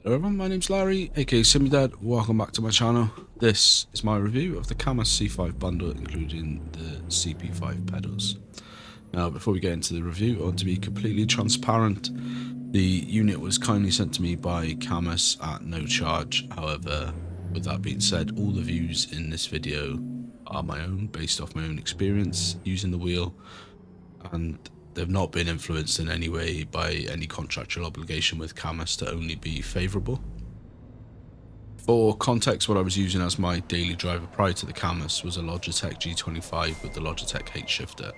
Hello everyone, my name's Larry, aka SimiDad. Welcome back to my channel. This is my review of the Cammus C5 bundle, including the CP5 pedals. Now, before we get into the review, I want to be completely transparent. The unit was kindly sent to me by Cammus at no charge. However, with that being said, all the views in this video are my own, based off my own experience using the wheel, and they've not been influenced in any way by any contractual obligation with Cammus to only be favourable. For context, what I was using as my daily driver prior to the Cammus was a Logitech G25 with the Logitech H shifter.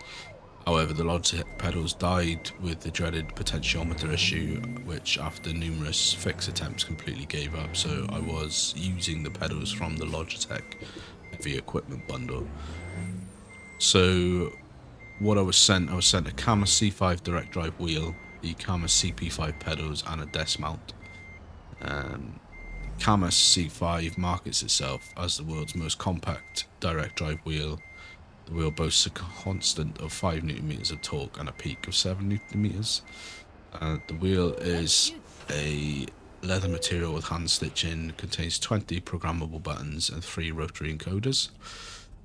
However, the Logitech pedals died with the dreaded potentiometer issue, which after numerous fix attempts completely gave up, so I was using the pedals from the Logitech heavy equipment bundle. So what I was sent a Cammus C5 Direct Drive wheel, the Cammus CP5 pedals, and a desk mount. Cammus C5 markets itself as the world's most compact direct drive wheel. The wheel boasts a constant of 5 Nm of torque and a peak of 7 Nm. The wheel is a leather material with hand stitching, contains 20 programmable buttons and 3 rotary encoders.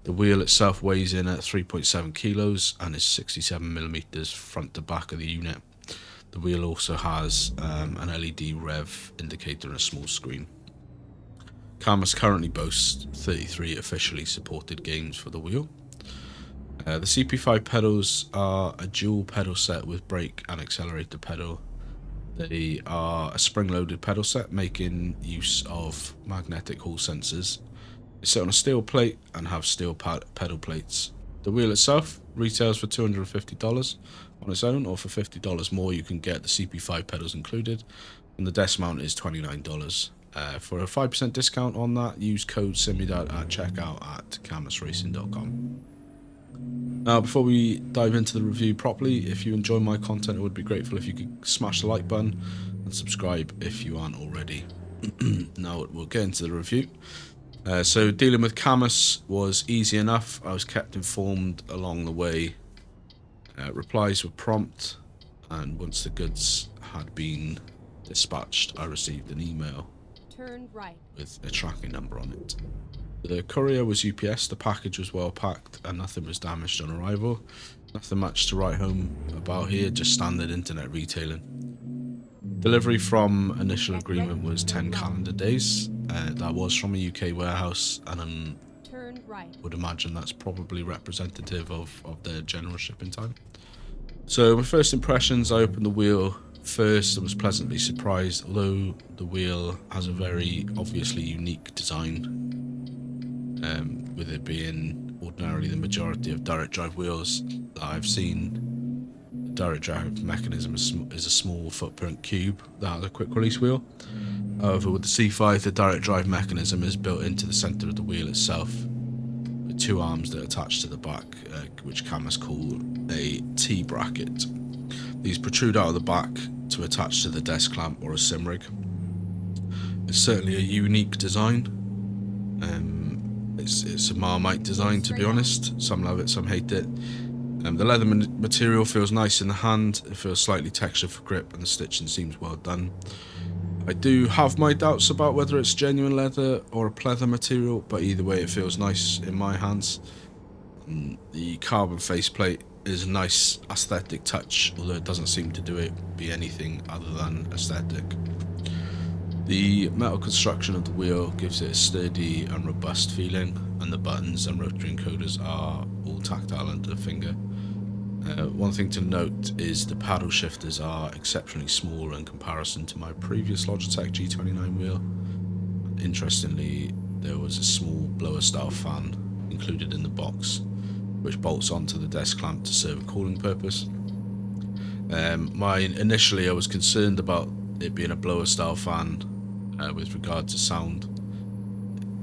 The wheel itself weighs in at 3.7 kilos and is 67mm front to back of the unit. The wheel also has an LED rev indicator and a small screen. Cammus currently boasts 33 officially supported games for the wheel. The CP5 pedals are a dual pedal set with brake and accelerator pedal. They are a spring-loaded pedal set making use of magnetic hall sensors. They sit on a steel plate and have steel pedal plates. The wheel itself retails for $250 on its own, or for $50 more you can get the CP5 pedals included, and the desk mount is $29. For a 5% discount on that, use code SIMIDAD at checkout at cammusracing.com. Now, before we dive into the review properly, if you enjoy my content, I would be grateful if you could smash the like button and subscribe if you aren't already. Now we'll get into the review. So dealing with Cammus was easy enough. I was kept informed along the way. Replies were prompt, and once the goods had been dispatched, I received an email with a tracking number on it. The courier was UPS, the package was well packed and nothing was damaged on arrival. Nothing much to write home about here, just standard internet retailing. Delivery from initial agreement was 10 calendar days. That was from a UK warehouse, and I would imagine that's probably representative of their general shipping time. So my first impressions, I opened the wheel first and was pleasantly surprised. Although the wheel has a very obviously unique design, with it being ordinarily the majority of direct drive wheels that I've seen, the direct drive mechanism is a small footprint cube that has a quick release wheel. However, with the C5, the direct drive mechanism is built into the center of the wheel itself, with 2 arms that attach to the back, which Cammus call a T-bracket. These protrude out of the back to attach to the desk clamp or a sim rig. It's certainly a unique design. It's a Marmite design, to be honest. Some love it, some hate it. The leather material feels nice in the hand. It feels slightly textured for grip, and the stitching seems well done. I do have my doubts about whether it's genuine leather or a pleather material, but either way it feels nice in my hands. The carbon faceplate is a nice aesthetic touch, although it doesn't seem to be anything other than aesthetic. The metal construction of the wheel gives it a sturdy and robust feeling, and the buttons and rotary encoders are all tactile under the finger. One thing to note is the paddle shifters are exceptionally small in comparison to my previous Logitech G29 wheel. Interestingly, there was a small blower style fan included in the box, which bolts onto the desk clamp to serve a cooling purpose. Initially I was concerned about it being a blower style fan with regard to sound,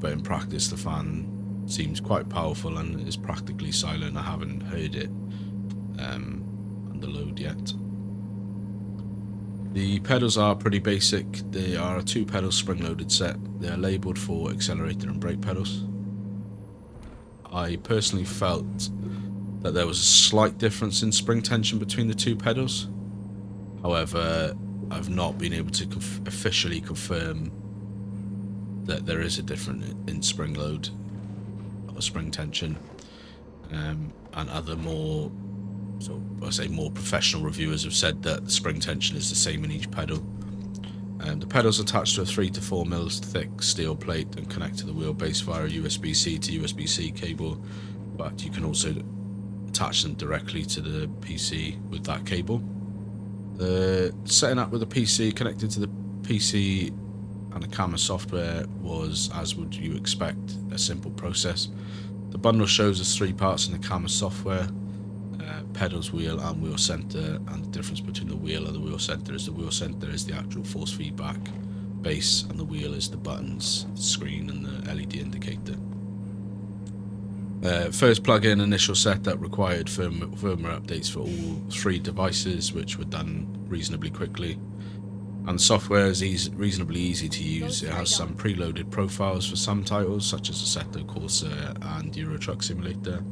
but in practice the fan seems quite powerful and is practically silent. I haven't heard it under load yet. The pedals are pretty basic. They are a 2 pedal spring loaded set. They are labelled for accelerator and brake pedals. I personally felt that there was a slight difference in spring tension between the 2 pedals. However, I've not been able to officially confirm that there is a difference in spring load or spring tension, and other more, so I say more professional reviewers have said that the spring tension is the same in each pedal. The pedals attached to a 3 to 4 mils thick steel plate and connect to the wheelbase via a USB-C to USB-C cable, but you can also attach them directly to the PC with that cable. The setting up with the PC connected to the PC and the Cammus software was, as would you expect, a simple process. The bundle shows us 3 parts in the Cammus software: pedals, wheel and wheel center, and the difference between the wheel and the wheel center is the wheel center is the actual force feedback base and the wheel is the buttons, the screen and the LED indicator. First plug-in initial setup required firmware updates for all 3 devices, which were done reasonably quickly. And the software is reasonably easy to use. It has some preloaded profiles for some titles, such as Assetto, Corsa and Euro Truck Simulator.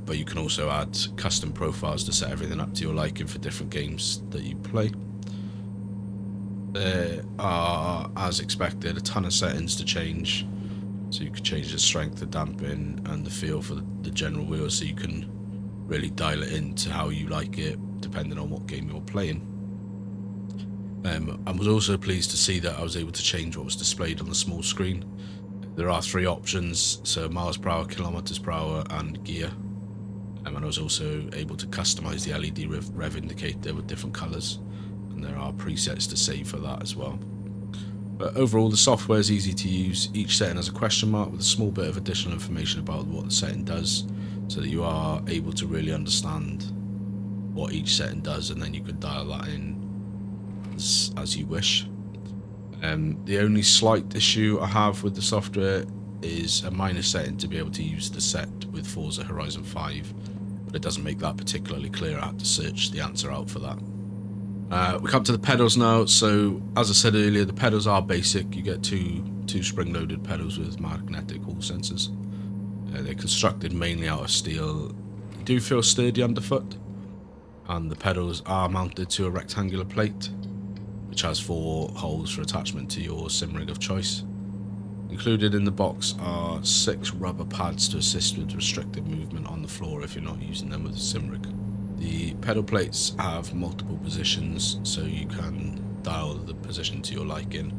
But you can also add custom profiles to set everything up to your liking for different games that you play. There are, as expected, a ton of settings to change. So you can change the strength, the damping and the feel for the general wheel, so you can really dial it into how you like it depending on what game you're playing. I was also pleased to see that I was able to change what was displayed on the small screen. There are 3 options, so miles per hour, kilometers per hour and gear. And I was also able to customize the LED rev indicator with different colors, and there are presets to save for that as well. But overall, the software is easy to use. Each setting has a question mark with a small bit of additional information about what the setting does, so that you are able to really understand what each setting does, and then you can dial that in as you wish. The only slight issue I have with the software is a minor setting to be able to use the set with Forza Horizon 5, but it doesn't make that particularly clear. I had to search the answer out for that. We come to the pedals now. So as I said earlier, the pedals are basic. You get two spring-loaded pedals with magnetic hall sensors. They're constructed mainly out of steel. They do feel sturdy underfoot, and the pedals are mounted to a rectangular plate, which has 4 holes for attachment to your sim rig of choice. Included in the box are 6 rubber pads to assist with restricted movement on the floor if you're not using them with a sim rig. The pedal plates have multiple positions, so you can dial the position to your liking,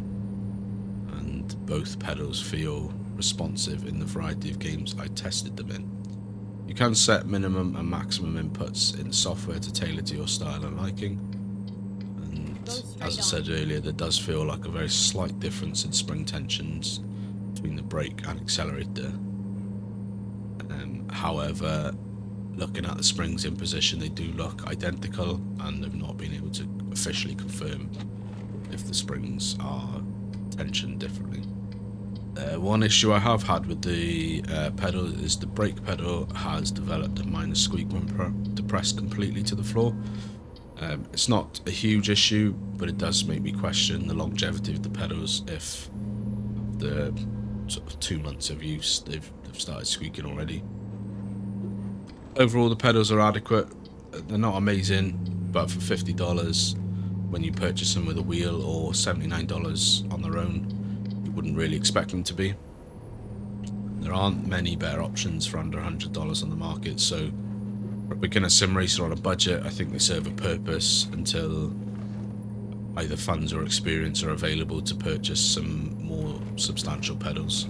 and both pedals feel responsive in the variety of games I tested them in. You can set minimum and maximum inputs in the software to tailor to your style and liking. And as I said earlier, there does feel like a very slight difference in spring tensions between the brake and accelerator. However, looking at the springs in position, they do look identical, and they've not been able to officially confirm if the springs are tensioned differently. One issue I have had with the pedal is the brake pedal has developed a minor squeak when depressed completely to the floor. It's not a huge issue, but it does make me question the longevity of the pedals if the sort of 2 months of use they've started squeaking already. Overall, the pedals are adequate. They're not amazing, but for $50 when you purchase them with a wheel, or $79 on their own, you wouldn't really expect them to be. There aren't many better options for under $100 on the market, so for a beginner sim racer on a budget, I think they serve a purpose until either funds or experience are available to purchase some more substantial pedals.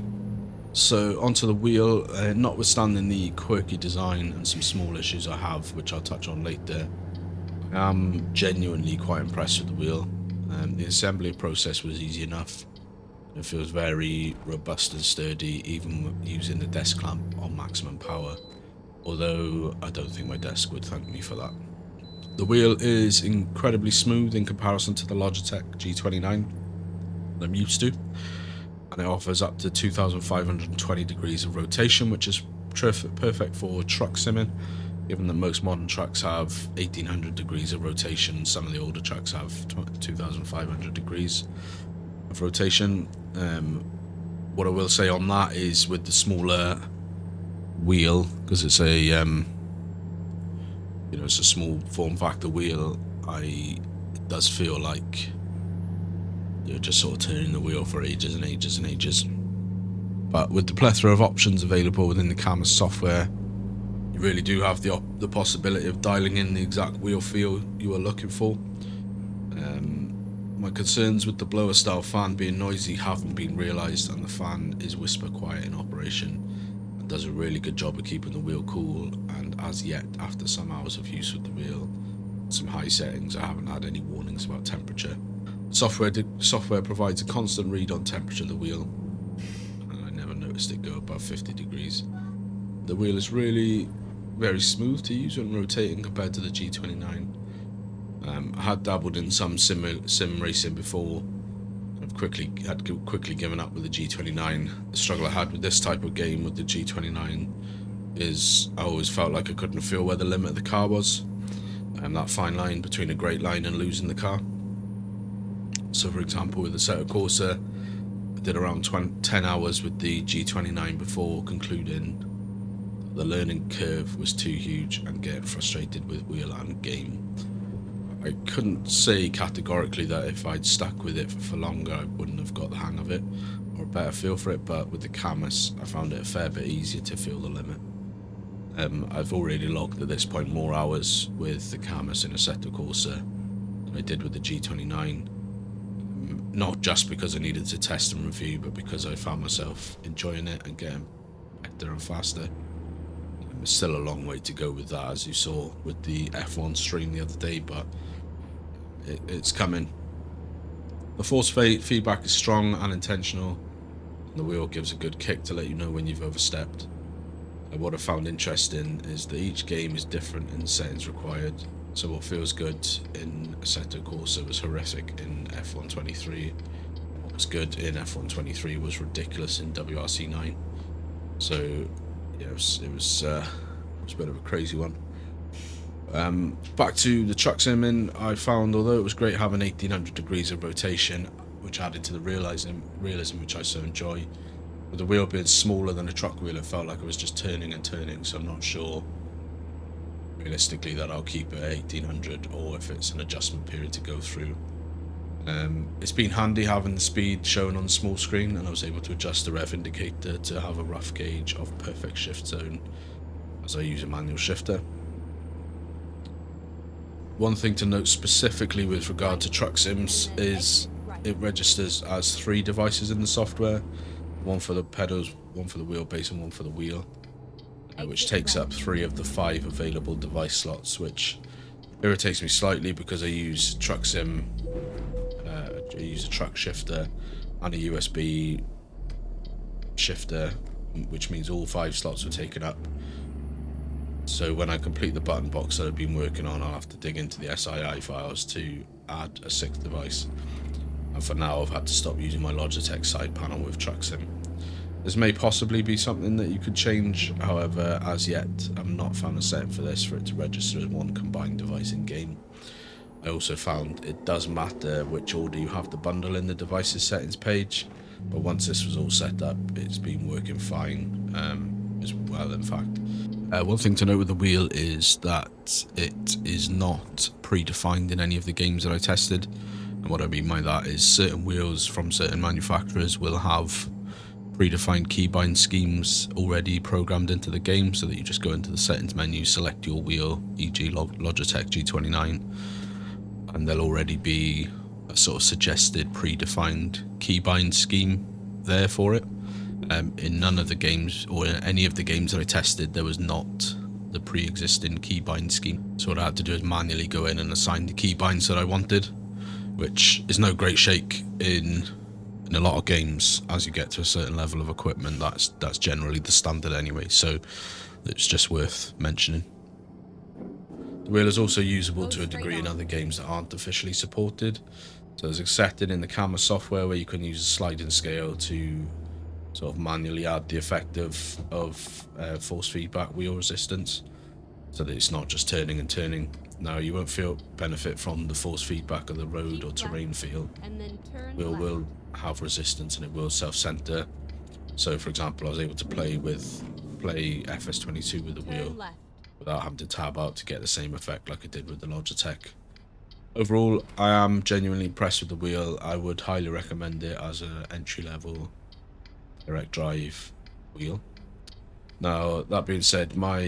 So onto the wheel. Notwithstanding the quirky design and some small issues I have, which I'll touch on later, I am genuinely quite impressed with the wheel. The assembly process was easy enough. It feels very robust and sturdy, even using the desk clamp on maximum power, although I don't think my desk would thank me for that. The wheel is incredibly smooth in comparison to the Logitech G29 that I'm used to, and it offers up to 2,520 degrees of rotation, which is perfect for truck simming, given that most modern trucks have 1,800 degrees of rotation. Some of the older trucks have 2,500 degrees of rotation. What I will say on that is, with the smaller wheel, because it's a it's a small form factor wheel, it does feel like you're just sort of turning the wheel for ages and ages and ages. But with the plethora of options available within the Cammus software, you really do have the possibility of dialing in the exact wheel feel you are looking for. My concerns with the blower style fan being noisy haven't been realised, and the fan is whisper quiet in operation and does a really good job of keeping the wheel cool. And as yet, after some hours of use with the wheel, some high settings, I haven't had any warnings about temperature. Software provides a constant read on temperature of the wheel, and I never noticed it go above 50 degrees. The wheel is really very smooth to use when rotating compared to the G29. I had dabbled in some sim racing before. I've quickly given up with the G29. The struggle I had with this type of game with the G29 is I always felt like I couldn't feel where the limit of the car was, and that fine line between a great line and losing the car. So for example, with the Assetto Corsa, I did around 10 hours with the G29 before concluding the learning curve was too huge and getting frustrated with wheel and game. I couldn't say categorically that if I'd stuck with it for longer I wouldn't have got the hang of it or a better feel for it, but with the Cammus I found it a fair bit easier to feel the limit. I've already logged at this point more hours with the Cammus in Assetto Corsa than I did with the G29, not just because I needed to test and review, but because I found myself enjoying it and getting better and faster. There's still a long way to go with that, as you saw with the F1 stream the other day, but it's coming. The force feedback is strong and intentional, and the wheel gives a good kick to let you know when you've overstepped. And what I found interesting is that each game is different in the settings required, so what feels good in Assetto Corsa was horrific in F1 23. What was good in F1 23 was ridiculous in WRC 9. So yeah, it was a bit of a crazy one. Back to the truck simming, I found although it was great having 1800 degrees of rotation, which added to the realism which I so enjoy, with the wheel being smaller than a truck wheel it felt like I was just turning and turning, so I'm not sure realistically that I'll keep it at 1800 or if it's an adjustment period to go through. It's been handy having the speed shown on the small screen, and I was able to adjust the rev indicator to have a rough gauge of perfect shift zone as I use a manual shifter. One thing to note specifically with regard to truck sims is it registers as 3 devices in the software, one for the pedals, one for the wheelbase and one for the wheel, which takes up 3 of the 5 available device slots, which irritates me slightly because I use truck sim, I use a truck shifter and a USB shifter, which means all 5 slots were taken up. So when I complete the button box that I've been working on, I'll have to dig into the SII files to add a 6th device. And for now, I've had to stop using my Logitech side panel with Truck Sim. This may possibly be something that you could change, however, as yet, I've not found a setting for this for it to register as one combined device in game. I also found it does matter which order you have the bundle in the devices settings page, but once this was all set up, it's been working fine as well, in fact. One thing to note with the wheel is that it is not predefined in any of the games that I tested, and what I mean by that is certain wheels from certain manufacturers will have predefined keybind schemes already programmed into the game, so that you just go into the settings menu, select your wheel, e.g. Logitech G29, and there'll already be a sort of suggested predefined keybind scheme there for it. In none of the games, or in any of the games that I tested, there was not the pre-existing keybind scheme. So what I had to do is manually go in and assign the keybinds that I wanted, which is no great shake in a lot of games. As you get to a certain level of equipment, that's generally the standard anyway, so it's just worth mentioning. The wheel is also usable to a degree in other games that aren't officially supported. So there's a setting in the Cammus software where you can use a sliding scale to sort of manually add the effect of force feedback wheel resistance, so that it's not just turning and turning. Now you won't feel benefit from the force feedback of the road or terrain feel. Wheel will have resistance and it will self-center. So for example, I was able to play FS22 with the wheel without having to tab out to get the same effect like I did with the Logitech. Overall, I am genuinely impressed with the wheel. I would highly recommend it as an entry-level direct drive wheel. Now, that being said, my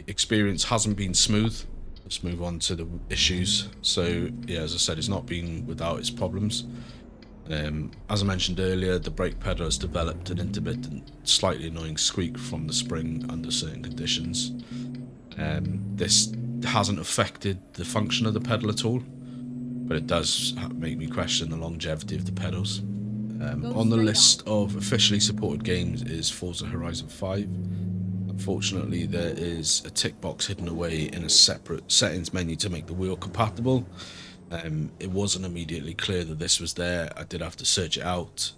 experience hasn't been smooth. Let's move on to the issues. So, yeah, as I said, it's not been without its problems. As I mentioned earlier, the brake pedal has developed an intermittent, slightly annoying squeak from the spring under certain conditions. This hasn't affected the function of the pedal at all, but it does make me question the longevity of the pedals. On the list of officially supported games is Forza Horizon 5. Unfortunately, there is a tick box hidden away in a separate settings menu to make the wheel compatible. It wasn't immediately clear that this was there. I did have to search it out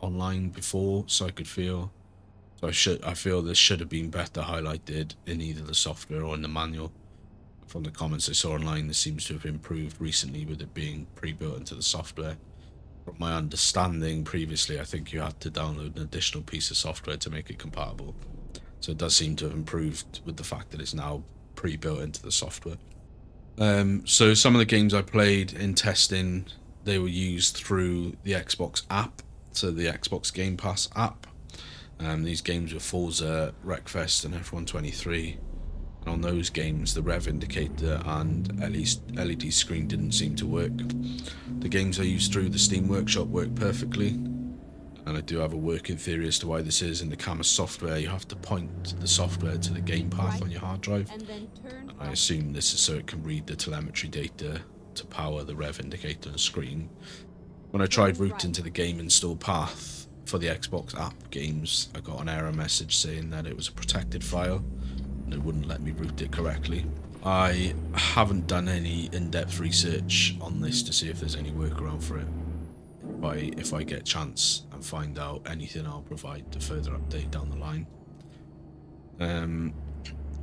online before, so I could feel. So I feel this should have been better highlighted in either the software or in the manual. From the comments I saw online, this seems to have improved recently with it being pre-built into the software. From my understanding previously, I think you had to download an additional piece of software to make it compatible. So it does seem to have improved with the fact that it's now pre-built into the software. So some of the games I played in testing, they were used through the Xbox app, so the Xbox Game Pass app. These games were Forza, Wreckfest, and F123. And on those games, the rev indicator and LED screen didn't seem to work. The games I used through the Steam Workshop work perfectly, and I do have a working theory as to why this is. In the Cammus software, you have to point the software to the game path on your hard drive, and I assume this is so it can read the telemetry data to power the rev indicator and screen. When I tried routing to the game install path for the Xbox app games, I got an error message saying that it was a protected file and it wouldn't let me route it correctly. I haven't done any in-depth research on this to see if there's any workaround for it. If I get a chance and find out anything, I'll provide the further update down the line.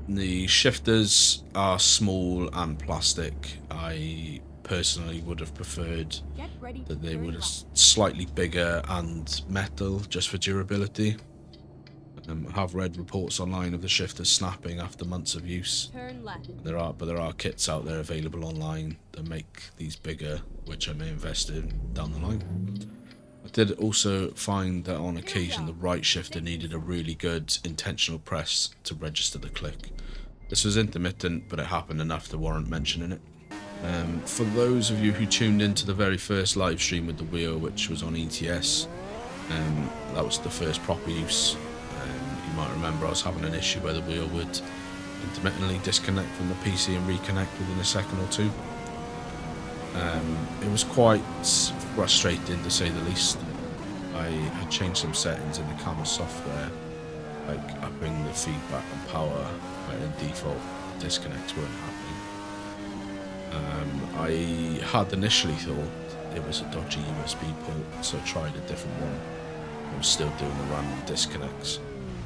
The shifters are small and plastic. I personally would have preferred that they were slightly bigger and metal just for durability. I have read reports online of the shifters snapping after months of use. There are kits out there available online that make these bigger, which I may invest in down the line. I did also find that on occasion the right shifter needed a really good intentional press to register the click. This was intermittent, but it happened enough to warrant mentioning it. For those of you who tuned into the very first live stream with the wheel, which was on ETS, that was the first proper use. You might remember I was having an issue where the wheel would intermittently disconnect from the PC and reconnect within a second or two. It was quite frustrating to say the least. I had changed some settings in the Cammus software, like upping the feedback and power, but in default disconnects weren't happening. I had initially thought it was a dodgy USB port, so I tried a different one. I was still doing the random disconnects.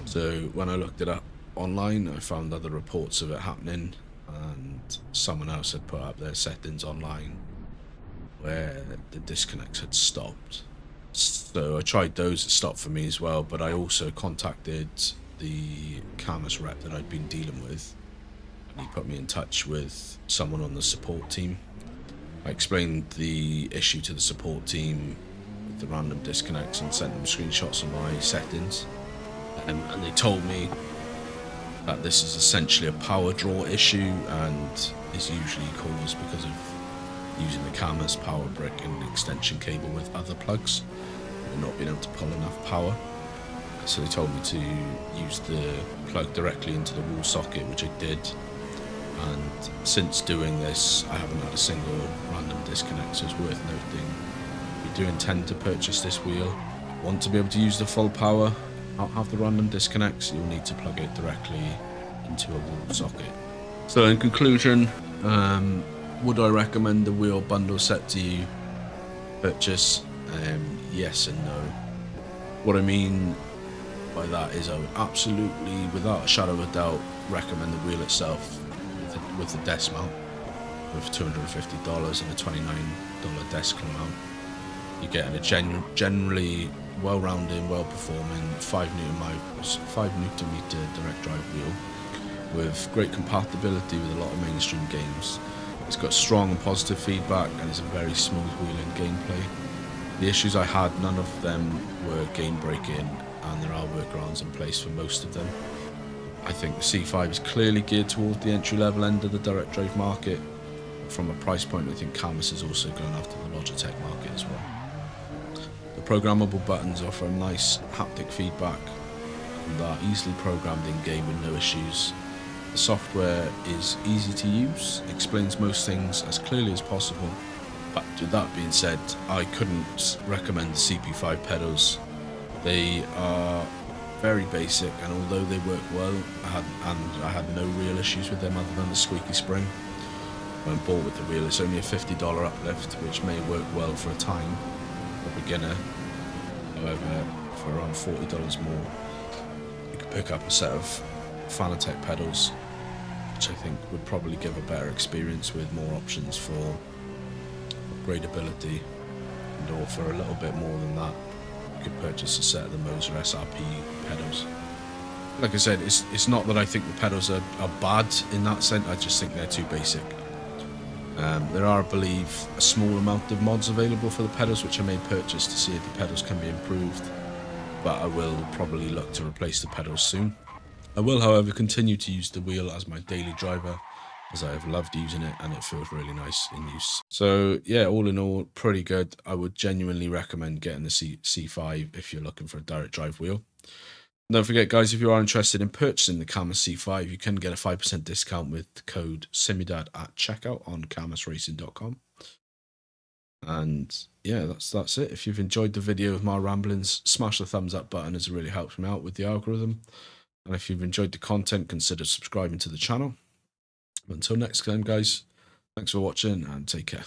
So when I looked it up online, I found other reports of it happening, and someone else had put up their settings online where the disconnects had stopped. So I tried those, it stopped for me as well, but I also contacted the Cammus rep that I'd been dealing with, and he put me in touch with someone on the support team. I explained the issue to the support team with the random disconnects and sent them screenshots of my settings. And they told me that this is essentially a power draw issue and is usually caused because of using the Cammus power brick and extension cable with other plugs and not being able to pull enough power. So they told me to use the plug directly into the wall socket, which I did. And since doing this, I haven't had a single random disconnect, so it's worth noting. If you do intend to purchase this wheel, want to be able to use the full power, not have the random disconnects, you'll need to plug it directly into a wall socket. So in conclusion, would I recommend the wheel bundle set to you purchase? Yes and no. What I mean by that is I would absolutely, without a shadow of a doubt, recommend the wheel itself with the desk mount with $250 and a $29 desk mount. You're getting a generally well-rounded, well-performing 5 Nm direct drive wheel with great compatibility with a lot of mainstream games. It's got strong and positive feedback, and it's a very smooth wheeling gameplay. The issues I had, none of them were game breaking, and there are workarounds in place for most of them. I think the C5 is clearly geared towards the entry-level end of the direct drive market. From a price point, I think Cammus is also going after the Logitech market as well. The programmable buttons offer a nice haptic feedback and are easily programmed in-game with no issues. The software is easy to use, explains most things as clearly as possible. But with that being said, I couldn't recommend the CP5 pedals. They are very basic, and although they work well, I had no real issues with them other than the squeaky spring. When bought with the wheel, it's only a $50 uplift, which may work well for a time for a beginner. However, for around $40 more, you could pick up a set of Fanatec pedals, which I think would probably give a better experience with more options for upgradability, and or for a little bit more than that, you could purchase a set of the Moser SRP pedals. Like I said, it's not that I think the pedals are bad in that sense, I just think they're too basic. There are, I believe, a small amount of mods available for the pedals, which I may purchase to see if the pedals can be improved, but I will probably look to replace the pedals soon. I will, however, continue to use the wheel as my daily driver, as I have loved using it and it feels really nice in use. So yeah, all in all, pretty good. I would genuinely recommend getting the C5 if you're looking for a direct drive wheel. Don't forget, guys, if you are interested in purchasing the Cammus C5, you can get a 5% discount with the code SIMUDAD at checkout on cammusracing.com. And yeah, that's it. If you've enjoyed the video of my ramblings, smash the thumbs up button, as it really helps me out with the algorithm. And if you've enjoyed the content, consider subscribing to the channel. Until next time, guys, thanks for watching and take care.